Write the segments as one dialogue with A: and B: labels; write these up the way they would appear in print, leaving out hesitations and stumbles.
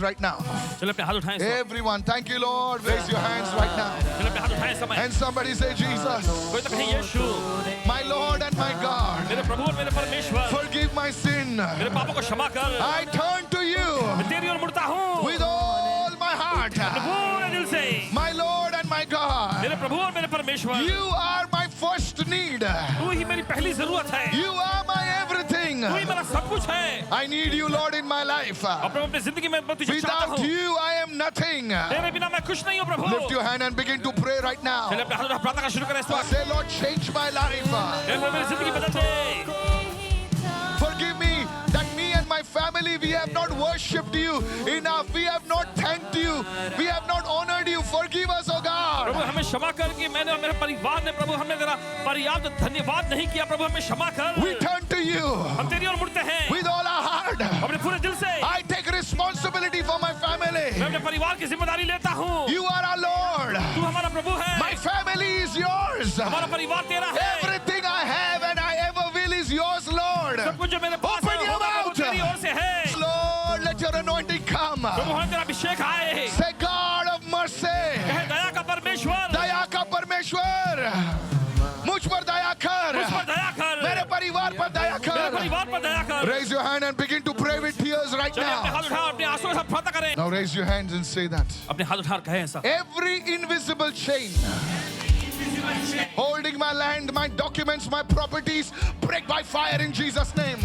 A: right now.
B: चलिए अपने हाथ उठाएं इस वक्त।
A: Everyone, thank you, Lord. Raise your hands right now.
B: चलिए अपने हाथ उठाएं इस समय।
A: And somebody say, Jesus,
B: कोई तो कहे यीशु,
A: my Lord and my God,
B: मेरे प्रभु और मेरे परमेश्वर,
A: forgive my sin.
B: मेरे पापों को क्षमा कर।
A: I turn to you
B: मैं तेरी ओर मुड़ता हूँ
A: with all my heart.
B: पूरे दिल से।
A: My Lord and my God,
B: मेरे प्रभु और मेरे परमेश्वर,
A: you are my first need.
B: तू ही मेरी पहली जरूरत है।
A: You are my everything.
B: तू ही मेरा सब कुछ है।
A: I need you, Lord, in my life.
B: अपने जिंदगी में मैं तुझे चाहता
A: Without
B: हूँ।
A: you, I am nothing.
B: तेरे बिना मैं कुछ नहीं हूँ प्रभु।
A: Lift your hand and begin to pray right now.
B: चलिए अपने हाथ उठा प्रार्थना शुरू करें इस वक्त।
A: Say, Lord, change my life.
B: मेरी जिंदगी बदल दे।
A: Forgive me that me and my family, we have not worshipped you enough. We have not thanked you. We have not honored you. Forgive us, oh
B: Prabhu
A: God.
B: हमें क्षमा कर कि मैंने और मेरे परिवार ने प्रभु हमने तेरा पर्याप्त धन्यवाद नहीं किया। प्रभु हमें क्षमा कर।
A: We turn to you
B: हम तेरी ओर मुड़ते हैं
A: with all our heart.
B: अपने पूरे दिल से।
A: I take responsibility for my
B: मैं
A: family.
B: अपने परिवार की जिम्मेदारी लेता हूँ।
A: You are our Lord.
B: तू हमारा प्रभु है।
A: My family is yours.
B: हमारा परिवार तेरा है।
A: Everything I have and I ever will is yours, Lord.
B: सब कुछ जो मेरे पास है
A: Open your
B: होगा प्रभु
A: mouth.
B: तेरी ओर से है।
A: Lord, let your anointing come.
B: प्रभु हमें तेरा अभिषेक आए।
A: Say, God of mercy.
B: कहे दया का परमेश्वर,
A: दया का परमेश्वर, मुझ पर दया कर,
B: मुझ पर दया कर,
A: मेरे परिवार पर दया
B: मेरे
A: कर.
B: परिवार पर दया कर।
A: Raise your hand and begin to pray with tears right
B: चलिए अपने
A: now.
B: हाथ उठाओ, अपने आंसुओं के साथ प्रार्थना करें।
A: Now raise your hands and say that.
B: अपने हाथ उठा कहें ऐसा।
A: Every invisible chain holding my land, my documents, my properties, break by fire in Jesus' name.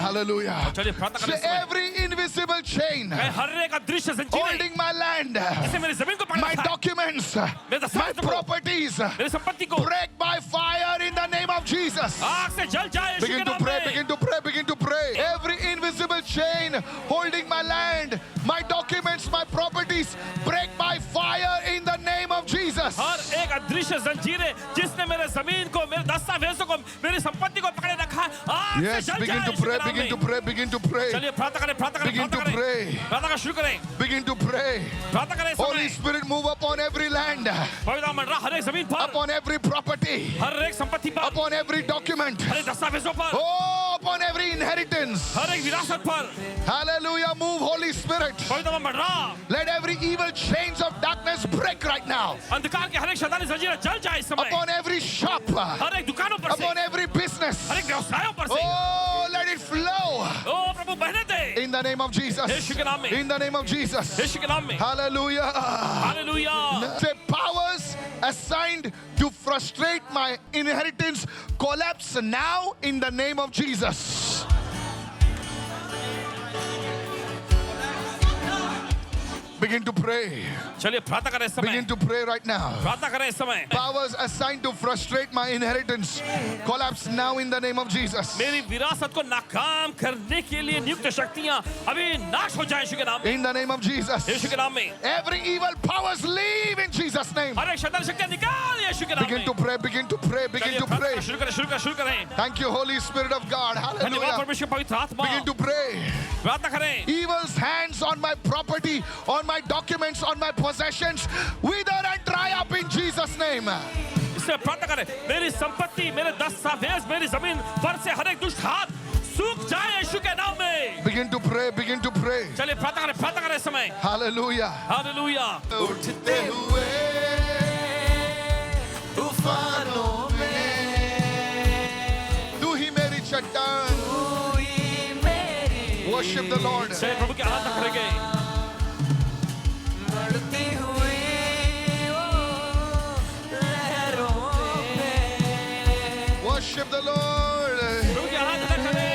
A: Hallelujah.
B: चलिए प्रार्थना करें
A: Say,
B: इस समय।
A: every invisible chain
B: कहे हर एक अदृश्य संजीवनी
A: holding my land,
B: जिसने मेरी जमीन को पकड़
A: my
B: रखा है,
A: documents,
B: मेरे
A: my
B: दस्तावेज को,
A: properties,
B: मेरी संपत्ति को
A: break by fire in the name of Jesus.
B: आग से जल जाए यीशु के
A: Begin to
B: नाम
A: pray,
B: में।
A: begin to pray, begin to pray. Every invisible chain holding my land, my documents, my properties, break by fire in the name of Jesus.
B: हर एक अदृश्य जंजीरें जिसने मेरे जमीन को, मेरे दस्तावेजों को, मेरी संपत्ति को पकड़े रखा है, आग से
A: Yes,
B: जल
A: begin
B: जाए
A: to
B: यीशु
A: pray,
B: के नाम
A: begin to
B: में।
A: pray, begin to pray,
B: चलिए प्रार्थना करें, प्रार्थना करें,
A: begin to
B: प्रार्थना करें।
A: pray,
B: प्रार्थना का शुरू करें,
A: begin to pray.
B: प्रार्थना करें इस
A: Holy
B: समय।
A: Spirit, move upon every land,
B: पवित्र मंडरा हर एक जमीन पर,
A: upon every property,
B: हर एक संपत्ति पर,
A: upon every document,
B: हर एक दस्तावेजों पर,
A: oh, upon every inheritance.
B: हर एक विरासत पर।
A: Hallelujah, move, Holy Spirit.
B: पवित्र मंडरा
A: Let every evil chains of darkness break right now.
B: अंधकार के हर एक शैतानी जंजीरें जल जाए इस समय।
A: Upon every shop,
B: हर एक दुकानों पर से,
A: upon every business.
B: हर एक व्यवसायों पर से।
A: Oh, let it flow
B: ओ प्रभु बहने दे
A: in the name of Jesus.
B: यीशु के नाम में,
A: In the name of Jesus.
B: यीशु के नाम में।
A: Hallelujah.
B: Hallelujah.
A: Say, powers assigned to frustrate my inheritance collapse now in the name of Jesus. Begin to pray.
B: चलिए प्रार्थना करें इस समय।
A: Begin to pray right now.
B: प्रार्थना करें इस समय।
A: Powers assigned to frustrate my inheritance collapse now in the name of Jesus.
B: मेरी विरासत को नाकाम करने के लिए नियुक्त शक्तियां अभी नाश हो जाएं यीशु के नाम में।
A: In the name of Jesus.
B: यीशु के नाम में।
A: Every evil powers leave in Jesus' name.
B: हर एक शैतानी शक्तियां निकाल यीशु के नाम
A: Begin
B: में।
A: to pray, begin to pray, begin
B: चलिए
A: to
B: प्रार्थना
A: pray.
B: शुरू करें, शुरू करें, शुरू करें।
A: Thank you, Holy Spirit of God.
B: धन्यवाद
A: Hallelujah.
B: परमेश्वर पवित्र आत्मा।
A: Begin to pray.
B: प्रार्थना करें।
A: Evil's hands on my property, on my documents, on my possessions, wither and dry up in Jesus' name.
B: इससे प्रार्थना करें। मेरी संपत्ति, मेरे दस्तावेज, मेरी जमीन पर से हर एक दुष्ट हाथ सूख जाए यीशु के नाम में।
A: Begin to pray, begin to pray.
B: चलिए प्रार्थना करें इस समय।
A: Hallelujah.
B: हालेलुया।
A: उठते हुए तूफानों में तू ही मेरी चट्टान. Worship the Lord.
B: चलिए प्रभु की आराधना करेंगे।
A: Worship the Lord.
B: प्रभु की आराधना करें।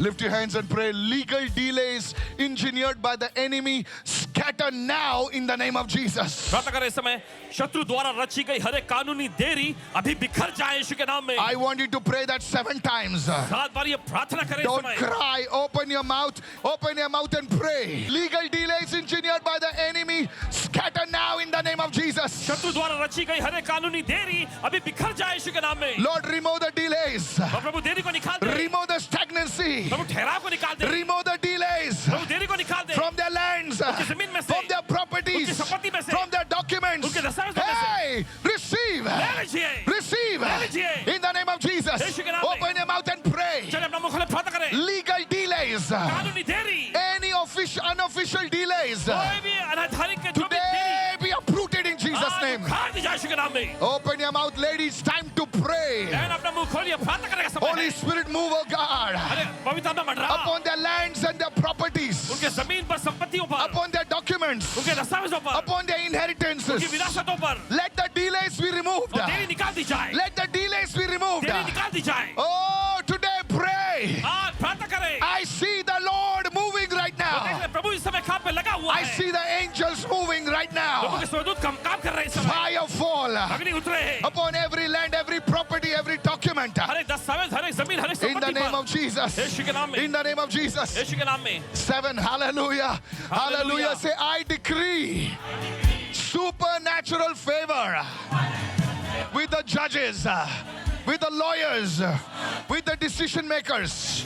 A: Lift your hands and pray. Legal delays engineered by the enemy scatter now in the name of Jesus.
B: प्रार्थना करें इस समय। शत्रु द्वारा रची गई हर एक कानूनी देरी अभी बिखर जाए यीशु के नाम में।
A: I want you to pray that 7 times.
B: 7 बार ये प्रार्थना करें इस
A: Don't
B: समय।
A: cry. Open your mouth and pray. Legal delays engineered by the enemy scatter now in the name of Jesus.
B: शत्रु द्वारा रची गई हर एक कानूनी देरी अभी बिखर जाए यीशु के नाम में।
A: Lord, remove the delays.
B: और प्रभु देरी को निकाल दे।
A: Remove the stagnancy.
B: प्रभु ठहराव को निकाल दे।
A: Remove the delays
B: प्रभु देरी को निकाल दे।
A: from their lands,
B: जमीन में से,
A: from their properties,
B: उनकी संपत्ति में से,
A: from their documents.
B: उनके दस्तावेजों में से।
A: Hey, receive.
B: ले लीजिए।
A: Receive
B: ले लीजिए।
A: in the name of Jesus.
B: यीशु के नाम में।
A: Open your mouth and pray.
B: चलिए अपना मुख खोले प्रार्थना करें।
A: Legal delays,
B: कानूनी देरी,
A: any unofficial delays,
B: कोई भी अनाधारिक के जो भी देरी
A: today be uprooted in Jesus'
B: आज
A: name.
B: उखाड़ दी जाए यीशु के नाम में।
A: Open your mouth, ladies. Time to pray.
B: बहन अपना मुंह खोलिए, प्रार्थना करने का समय
A: Holy
B: है।
A: Spirit, move, oh God,
B: अरे पवित्र आत्मा मंडरा
A: upon their lands and their properties,
B: उनके जमीन पर, संपत्तियों पर,
A: upon their documents,
B: उनके दस्तावेजों पर,
A: upon their
B: उनकी
A: inheritances.
B: विरासतों पर
A: Let the delays be removed.
B: और देरी निकाल दी जाए,
A: Let the delays be removed.
B: देरी निकाल दी जाए।
A: Oh, today pray.
B: आज प्रार्थना करें।
A: I see the Lord moving right
B: देख
A: now.
B: ले, प्रभु इस समय काम पे लगा हुआ
A: I
B: है।
A: see the angels moving right
B: Prabhu
A: now.
B: के स्वर्गदूत काम कर रहे हैं इस समय।
A: Fire fall
B: अग्नि उतरे हैं।
A: upon every land, every property, every document.
B: हर एक दस्तावेज, हर एक जमीन, हर एक
A: In the
B: संपत्ति
A: name
B: पर
A: of Jesus.
B: यीशु के नाम में,
A: In the name of Jesus.
B: यीशु के नाम में
A: 7. Hallelujah. Hallelujah. Say, I decree supernatural favor with the judges, with the lawyers, with the decision makers.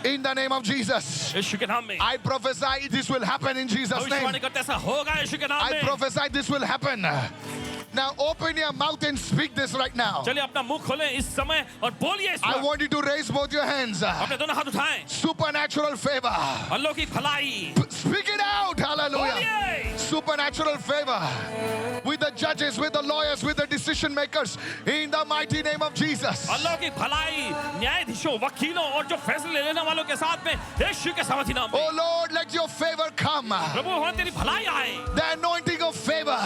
A: In the name of Jesus.
B: यीशु के नाम में
A: I prophesy this will happen in Jesus' name.
B: भविष्यवाणी करते ऐसा होगा यीशु के नाम
A: I
B: में।
A: prophesy this will happen. Now open your mouth and speak this right now.
B: चलिए अपना मुंह खोलें इस समय और बोलिए इस
A: I
B: वक्त।
A: want you to raise both your hands.
B: अपने दोनों हाथ उठाएं।
A: Supernatural favor.
B: अल्लाह की भलाई
A: Speak it out. Hallelujah.
B: बोलिए।
A: Supernatural favor with the judges, with the lawyers, with the decision makers. In the mighty name of Jesus.
B: अल्लाह की भलाई न्यायाधीशों, वकीलों और जो फैसले लेने वालों के साथ में यीशु के सामर्थ्य नाम में।
A: Oh Lord, let your favor come.
B: प्रभु हो तेरी भलाई आए,
A: The anointing of favor.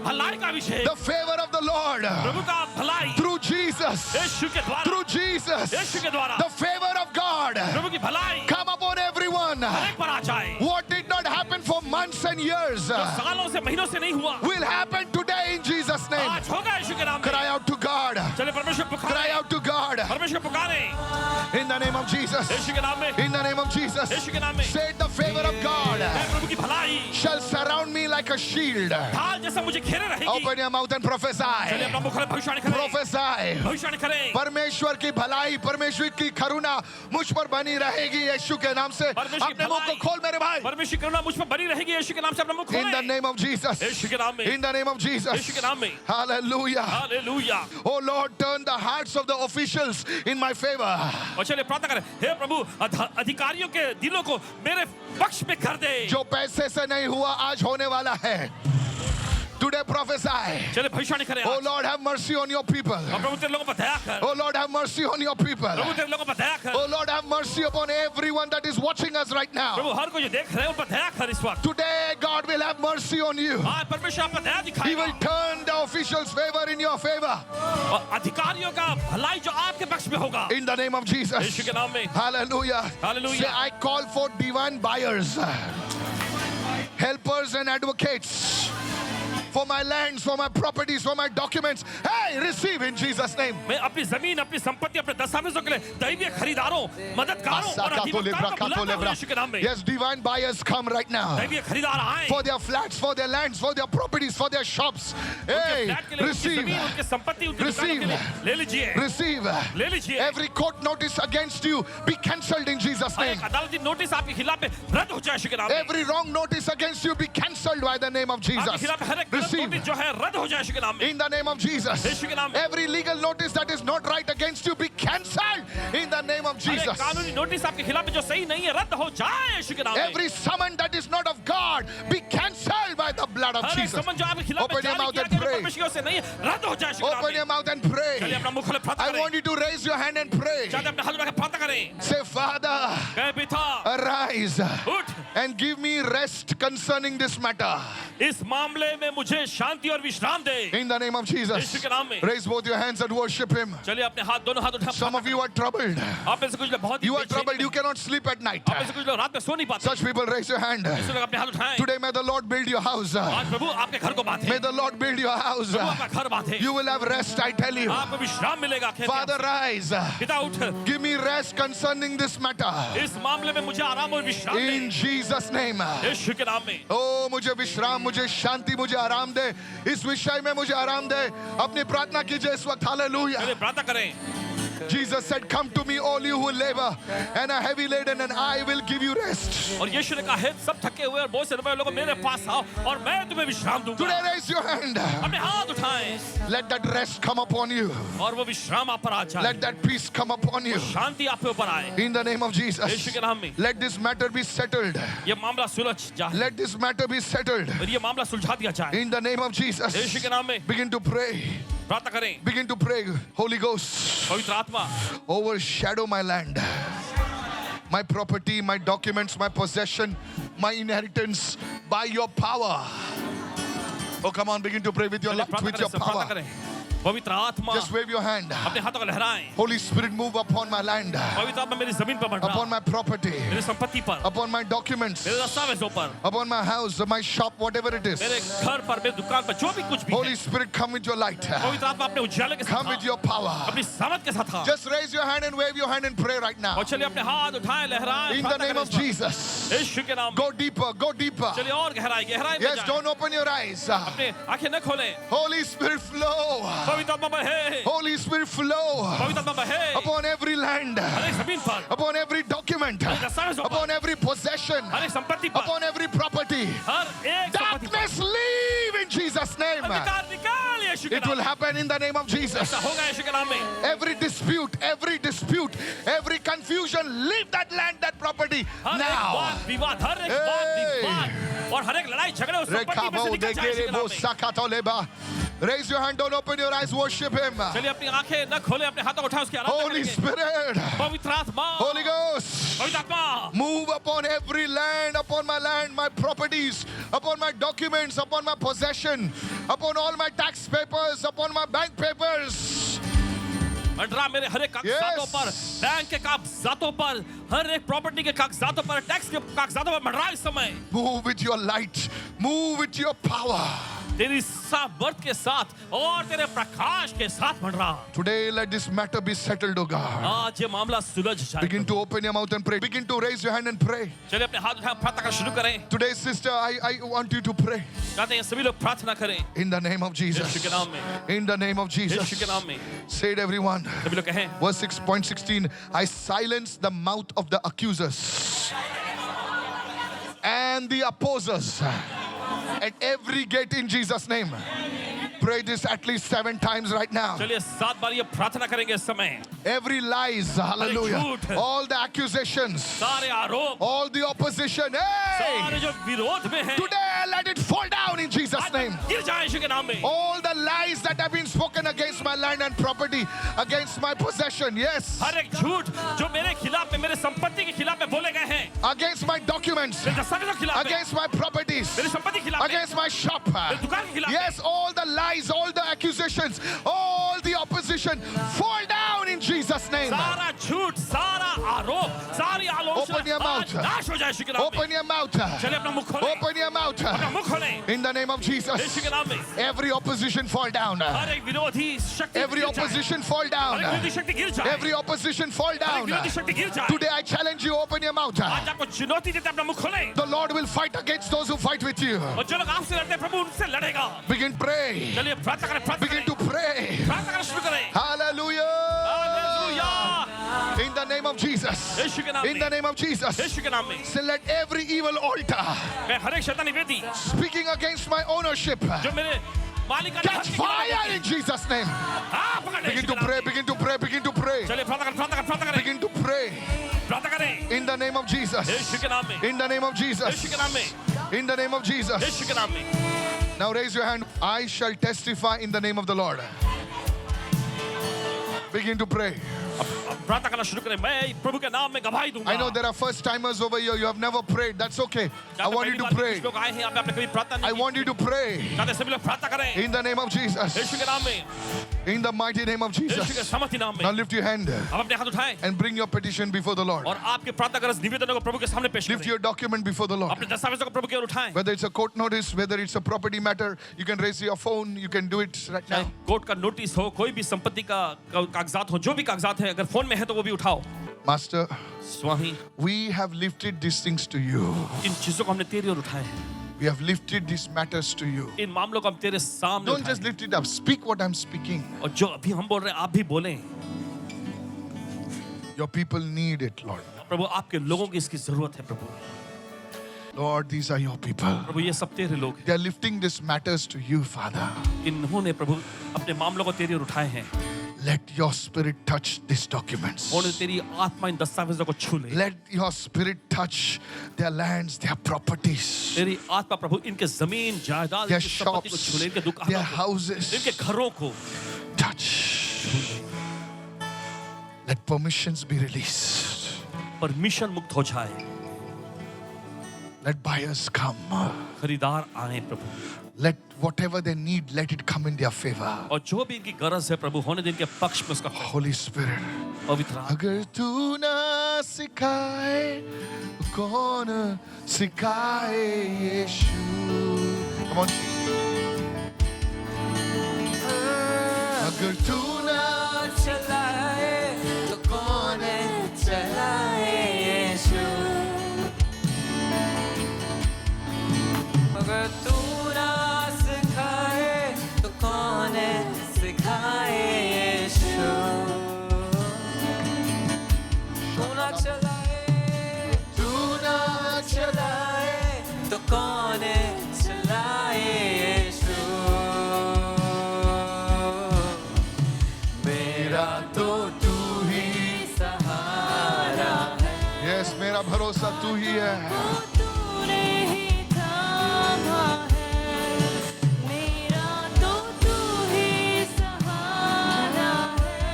B: भलाई का अभिषेक,
A: The favor of the Lord.
B: प्रभु का भलाई
A: Through Jesus.
B: यीशु के द्वारा,
A: Through Jesus.
B: यीशु के द्वारा
A: The favor of God.
B: प्रभु की भलाई
A: Come upon everyone.
B: हर एक पर आ जाए।
A: What did not happen for months and years
B: जो सालों से महीनों से नहीं हुआ
A: will happen today in Jesus' name.
B: आज होगा यीशु के नाम में।
A: Cry out to God.
B: चले परमेश्वर
A: Cry
B: पुकारें,
A: out to God.
B: परमेश्वर पुकारें
A: In the name of Jesus.
B: यीशु के नाम में,
A: In the name of Jesus.
B: यीशु के नाम में।
A: Say the favor of God
B: मैं प्रभु की भलाई
A: shall surround me like a shield.
B: ढाल जैसा मुझे घेरे रहेगी।
A: Open your mouth and
B: चलिए
A: prophesy.
B: अपना मुख खोलें, भविष्यवाणी करें,
A: Prophesy.
B: भविष्यवाणी करें।
A: परमेश्वर की भलाई, परमेश्वर की करुणा मुझ पर बनी रहेगी यीशु के नाम से।
B: परमेश्वर की
A: अपने मुंह को
B: भलाई,
A: खोल मेरे भाई।
B: परमेश्वर की करुणा मुझ पर बनी रहेगी यीशु के नाम से। अपना मुख
A: In the
B: खोलें
A: name of Jesus.
B: यीशु के नाम में,
A: In the name of Jesus.
B: यीशु के नाम में।
A: Hallelujah.
B: Hallelujah.
A: Oh Lord, turn the hearts of the officials in my favor.
B: और चलिए प्रार्थना करें, हे प्रभु अधिकारियों के दिलों को मेरे पक्ष में कर दे।
A: जो पैसे से नहीं हुआ आज होने वाला है. Today prophesy.
B: चलिए भविष्यवाणी करें
A: Oh
B: आज।
A: Lord, have mercy on your people.
B: और प्रभु तेरे लोगों पर दया कर,
A: Oh Lord, have mercy on your people.
B: प्रभु तेरे लोगों पर दया कर,
A: Oh Lord, have mercy upon everyone that is watching us right now.
B: प्रभु हर कोई जो देख रहे हैं उन पर दया कर इस वक्त।
A: Today God will have mercy on you.
B: आज परमेश्वर आप पर दया
A: He
B: दिखाएगा
A: will turn the officials' favor in your favor.
B: और अधिकारियों का भलाई जो आपके पक्ष में होगा
A: In the name of Jesus.
B: यीशु के नाम में।
A: Hallelujah.
B: Hallelujah.
A: Say, I call for divine buyers, helpers and advocates for my lands, for my properties, for my documents. Hey, receive in Jesus' name.
B: मैं अपनी जमीन, अपनी संपत्ति, अपने दस्तावेजों के लिए दैवीय खरीदारों, मददगारों और अधिवक्ताओं को बुलाता हूं यीशु के नाम में।
A: Yes, divine buyers come right now.
B: दैवीय खरीदार आए
A: For their flats, for their lands, for their properties, for their shops.
B: उनके
A: Hey,
B: फ्लैट के लिए, उनकी
A: receive.
B: जमीन, उनकी संपत्ति, उनकी दुकानों के लिए ले लीजिए,
A: Receive.
B: ले लीजिए।
A: Every court notice against you be cancelled in Jesus'
B: her
A: name.
B: एक अदालती नोटिस आपके खिलाफ में रद्द हो जाए यीशु के नाम में।
A: Every wrong notice against you be cancelled by the name of
B: आपके
A: Jesus.
B: खिलाफ हर एक गलत
A: Receive.
B: नोटिस जो है रद्द हो जाए यीशु के नाम में।
A: In the name of Jesus.
B: यीशु के नाम में।
A: Every legal notice that is not right against you be cancelled in the name of
B: हर एक
A: Jesus.
B: कानूनी नोटिस आपके खिलाफ में जो सही नहीं है रद्द हो जाए यीशु के नाम में।
A: Every summon that is not of God be cancelled by the blood of
B: हर एक
A: Jesus.
B: समन जो आपके खिलाफ
A: Open your
B: जारी
A: mouth
B: किया
A: and
B: गया
A: pray.
B: परमेश्वर की ओर से नहीं है रद्द हो जाए यीशु के नाम
A: Open
B: में।
A: your mouth and
B: चलिए
A: pray.
B: अपना मुख खोले प्रार्थना
A: I
B: करें।
A: want you to raise your hand and pray.
B: चाहते अपने हाथ उठाकर प्रार्थना करें।
A: Say, Father,
B: कहे पिता
A: arise
B: उठ,
A: and give me rest concerning this matter.
B: इस मामले में मुझे शांति और विश्राम दे
A: In the name of Jesus.
B: यीशु के नाम में।
A: Raise both your hands and worship Him.
B: चलिए अपने हाथ दोनों हाथ उठा।
A: Some of you are troubled.
B: आप में से कुछ लोग बहुत ही
A: You are
B: बेचैन
A: troubled.
B: हैं।
A: You cannot sleep at night.
B: आप में से कुछ लोग रात में सो नहीं पाते।
A: Such people, raise your hand.
B: ऐसे लोग अपने हाथ उठाएं।
A: Today, may the Lord build your house.
B: आज प्रभु आपके घर को बांधे।
A: May the Lord build your house.
B: प्रभु आपका घर बांधे।
A: You will have rest, I tell you.
B: आपको विश्राम मिलेगा। कहते हैं
A: Father, rise.
B: पिता उठ,
A: Give me rest concerning this matter.
B: इस मामले में मुझे आराम और विश्राम
A: In
B: दे
A: Jesus' name.
B: यीशु के नाम में।
A: Oh, मुझे विश्राम, मुझे शांति, मुझे आराम दे. इस विषय में मुझे आराम दे. अपनी प्रार्थना कीजिए इस वक्त. हालेलुया.
B: चलिए प्रार्थना करें।
A: Jesus said, come to me, all you who labor and are heavy laden, and I will give you rest.
B: और यीशु ने कहा है सब थके हुए और बोझ से दबे हुए लोगों मेरे पास आओ और मैं तुम्हें विश्राम दूंगा.
A: Today, raise your hand.
B: अपने हाथ उठाएं
A: Let that rest come upon you.
B: और वो विश्राम आप पर आ जाए.
A: Let that peace come upon you.
B: शांति आप पे ऊपर आए.
A: In the name of
B: Yeshu
A: Jesus.
B: के नाम में
A: Let this matter be settled.
B: ये मामला सुलझ जाए.
A: Let this matter be settled.
B: और ये मामला सुलझा दिया जाए.
A: In the name of
B: Yeshu
A: Jesus.
B: के नाम में
A: Begin to pray.
B: प्रार्थना करें.
A: Begin to pray. Holy Ghost,
B: पवित्र आत्मा
A: overshadow my land, my property, my documents, my possession, my inheritance by your power. Oh, come on, begin to pray with your
B: प्रार्थना
A: power.
B: करें. पवित्र आत्मा
A: Just wave your hand.
B: अपने हाथों को लहराएं.
A: Holy Spirit, move upon my land,
B: पवित्र आत्मा मेरी जमीन पर मंडरा.
A: upon my property,
B: मेरी संपत्ति पर.
A: upon my documents,
B: मेरे दस्तावेजों पर.
A: upon my house, my shop, whatever it
B: मेरे
A: is.
B: घर पर मेरी दुकान पर जो भी कुछ भी
A: Holy
B: है.
A: Spirit, come with your light.
B: पवित्र आत्मा अपने उजाले के साथ
A: Come with your power.
B: अपनी सामर्थ के साथ आ.
A: Just raise your hand and wave your hand and pray right now.
B: और चलिए अपने हाथ उठाएं लहराएं.
A: In the
B: प्रार्थना
A: name
B: करें
A: of
B: इस पर.
A: Jesus.
B: यीशु के नाम में.
A: Go deeper, go deeper.
B: चलिए और गहराई में
A: Yes,
B: जाएं.
A: don't open your eyes.
B: अपने आंखें न खोलें.
A: Holy Spirit flow.
B: पवित्र आत्मा बहे.
A: Holy Spirit flow
B: पवित्र आत्मा बहे.
A: upon every land,
B: हर एक जमीन पर.
A: upon every document,
B: दस्तावेजों पर.
A: upon every possession,
B: हर एक संपत्ति पर.
A: upon every property.
B: हर एक संपत्ति पर.
A: Darkness leave in Jesus' name.
B: अंधकार निकाल यीशु के
A: It will
B: नाम में.
A: happen in the name of Jesus.
B: ऐसा होगा यीशु के नाम में.
A: Every dispute, every confusion, leave that land, that property
B: हर एक
A: now.
B: वाद विवाद, हर एक वाद
A: Hey.
B: विवाद और हर एक लड़ाई झगड़े उस संपत्ति में से निकल जाए यीशु के नाम में.
A: Sakatoleba. Raise your hand, don't open your eyes, worship Him.
B: चलिए अपनी आंखें न खोले, अपने हाथों को उठाएं, उसकी आराधना
A: Holy
B: करेंगे.
A: Spirit,
B: पवित्र आत्मा,
A: Holy Ghost,
B: पवित्र आत्मा,
A: move upon every land, upon my land, my properties, upon my documents, upon my possession, upon all my tax papers, upon my bank papers.
B: मंडरा मेरे हर एक कागजातों पर, बैंक के कागजातों पर, हर एक प्रॉपर्टी के कागजातों पर, टैक्स के कागजातों पर मंडरा इस समय.
A: Move with your light, move with your power.
B: तेरी सामर्थ के साथ और तेरे प्रकाश के साथ मंडरा.
A: Today, let this matter be settled, O God.
B: आज ये मामला सुलझ जाए.
A: Begin to open your mouth and pray. Begin to raise your hand and pray.
B: चलिए अपने हाथ उठाएं, प्रार्थना करना शुरू करें.
A: Today, sister, I want you to pray.
B: चाहते हैं सभी लोग प्रार्थना करें.
A: In the name of Jesus.
B: यीशु के नाम में.
A: In the name of
B: Yeshu
A: Jesus.
B: के नाम में.
A: Say it, everyone.
B: सभी लोग कहें.
A: Verse 6.16, I silence the mouth of the accusers and the opposers at every gate in Jesus' name. Pray this at least 7 times right now.
B: चलिए 7 बार ये प्रार्थना करेंगे इस समय.
A: Every lies, hallelujah.
B: झूठ.
A: All the accusations,
B: सारे आरोप,
A: all the opposition. Hey!
B: सारे जो विरोध में हैं,
A: Today, let it fall down in Jesus'
B: आज
A: name.
B: गिर जाए यीशु के नाम में.
A: All the lies that have been spoken against my land and property, against my possession, yes,
B: हर एक झूठ जो मेरे खिलाफ में, मेरे संपत्ति के खिलाफ में बोले गए हैं,
A: against my documents,
B: मेरे दस्तावेजों के खिलाफ में,
A: against my properties,
B: मेरी संपत्ति के खिलाफ में,
A: against my shop.
B: मेरी दुकान के खिलाफ में,
A: Yes, all the lies, all the accusations, all the opposition fall down in Jesus' name.
B: सारा झूठ, सारा आरोप, सारी
A: Open your
B: आलोचना
A: mouth.
B: आज नाश हो जाए यीशु के नाम में.
A: Open your mouth.
B: चलिए अपना मुख खोलें.
A: Open your mouth.
B: अपना मुख खोलें.
A: In the name of
B: Yeshu
A: Jesus.
B: के नाम में.
A: Every opposition fall down.
B: हर एक विरोधी शक्ति
A: Every
B: गिर जाए.
A: opposition fall
B: हर एक
A: down.
B: विरोधी शक्ति गिर जाए.
A: Every opposition fall
B: हर एक
A: down.
B: विरोधी शक्ति गिर जाए.
A: Today I challenge you, open your mouth.
B: आज आपको चुनौती देते हैं, अपना मुख खोलें.
A: The Lord will fight against those who fight with you.
B: और जो लोग आपसे लड़ते हैं, प्रभु उनसे लड़ेगा.
A: Begin pray.
B: चलिए प्रार्थना करें, प्रार्थना
A: Begin
B: करें.
A: to pray.
B: प्रार्थना करना शुरू करें.
A: Hallelujah.
B: Hallelujah.
A: In the name of Jesus.
B: यीशु के नाम
A: In the
B: में.
A: name of Jesus.
B: यीशु के नाम में.
A: Say, let every evil altar
B: मैं हर एक शैतानी वेदी
A: speaking against my ownership
B: जो मेरे मालिकाना
A: catch fire in Jesus' name.
B: हाँ, पकड़ ले
A: Begin
B: यीशु
A: to
B: के नाम
A: pray,
B: में.
A: begin to pray, begin to pray.
B: चलिए प्रार्थना करें, प्रार्थना करें, प्रार्थना करें.
A: Begin to pray.
B: प्रार्थना करें.
A: In the name of Jesus.
B: यीशु के नाम में.
A: In the name of Jesus.
B: यीशु के नाम में.
A: In the name of Jesus.
B: यीशु के नाम में.
A: Now raise your hand. I shall testify in the name of the Lord. Begin to pray.
B: प्रार्थना करना शुरू करें. मैं प्रभु के नाम में गवाही दूंगा.
A: I know there are first timers over here. You have never prayed. That's okay. I want you to pray.
B: कुछ लोग आए हैं यहाँ पे, आपने कभी प्रार्थना
A: I
B: नहीं
A: want you to pray.
B: की. चाहते हैं सभी लोग प्रार्थना करें.
A: In the name of Jesus.
B: यीशु के नाम में.
A: In the mighty name of
B: यीशु के
A: Jesus.
B: सामर्थी नाम
A: Now
B: में.
A: lift your hand
B: अब अपने हाथ उठाएं
A: and bring your petition before the Lord.
B: और आपके प्रार्थना कर निवेदनों को प्रभु के सामने पेश
A: Lift
B: करें.
A: your document before the Lord.
B: अपने दस्तावेजों को प्रभु की ओर उठाएं.
A: Whether it's a court notice, whether it's a property matter, you can raise your phone. You can do it right
B: चाहे
A: now.
B: कोर्ट का नोटिस हो, कोई भी संपत्ति का कागजात हो, जो भी कागजात है, अगर फोन में है तो वो भी उठाओ.
A: Master,
B: Swami,
A: we have lifted these things to you.
B: इन चीजों को हमने तेरी ओर उठाए हैं.
A: We have lifted these matters to you.
B: इन मामलों को हम तेरे सामने
A: Don't
B: उठाए
A: just lift it up. Speak what I'm speaking.
B: और जो अभी हम बोल रहे हैं आप भी बोलें.
A: Your people need it, Lord.
B: प्रभु आपके लोगों की इसकी जरूरत है प्रभु।
A: Lord, these are your people.
B: प्रभु ये सब तेरे लोग
A: They are lifting these matters to you, Father.
B: हैं। इन्होंने प्रभु अपने मामलों को तेरी ओर उठाए हैं।
A: Let your spirit touch these documents.
B: और तेरी आत्मा इन दस्तावेजों को छू ले।
A: Let your spirit touch their lands, their properties,
B: तेरी आत्मा प्रभु इनके जमीन जायदाद
A: their
B: इनकी संपत्ति को छू ले,
A: shops,
B: इनके
A: their
B: दुकानों को,
A: houses.
B: इनके घरों को
A: Touch. Let permissions be released.
B: Permission मुक्त हो जाए।
A: Let buyers come.
B: खरीदार आए प्रभु।
A: Let whatever they need, let it come in their favor.
B: और जो भी इनकी गरज है प्रभु होने दिन के पक्ष में उसका
A: Holy Spirit.
B: पवित्र आत्मा।
A: अगर तू ना सिखाए तो कौन सिखाए यीशु? Come on. अगर तू ना
C: चलाए तो कौन चलाए यीशु? अगर तू ना सिखाए तो कौन सिखाए यीशु? तू ना चलाए तो कौन चलाए यीशु? मेरा तो तू ही सहारा है।
A: Yes, मेरा भरोसा तू ही है.
C: तूने ही थामा है, मेरा तो तू ही सहारा है।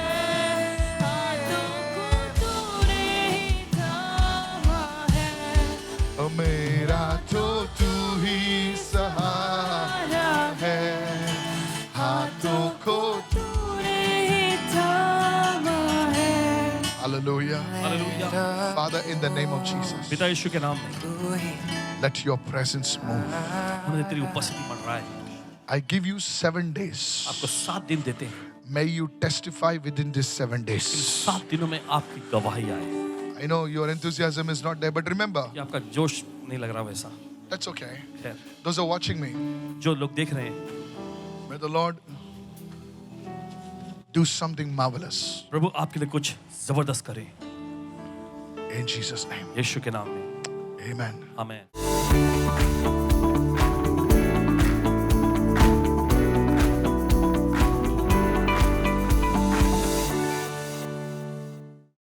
C: हाथों को तूने ही थामा है,
A: मेरा तो तू ही सहारा है. हाथों को
C: तूने ही थामा है।
A: Hallelujah.
B: Hallelujah.
A: Father, in the name of Jesus,
B: पिता यीशु के नाम में
C: तू ही
A: let your presence move.
B: हमें तेरी उपस्थिति बढ़ रहा है।
A: I give you 7 days.
B: आपको 7 दिन देते हैं।
A: May you testify within these 7
B: in
A: days.
B: 7 दिनों में आपकी गवाही आए।
A: I know your enthusiasm is not there, but remember,
B: ये आपका जोश नहीं लग रहा वैसा।
A: that's okay.
B: खैर,
A: Those who are watching me,
B: जो लोग देख रहे हैं
A: may the Lord do something marvelous.
B: प्रभु आपके लिए कुछ जबरदस्त करे
A: In Jesus' name.
B: यीशु के नाम में।
A: Amen.
B: आमीन।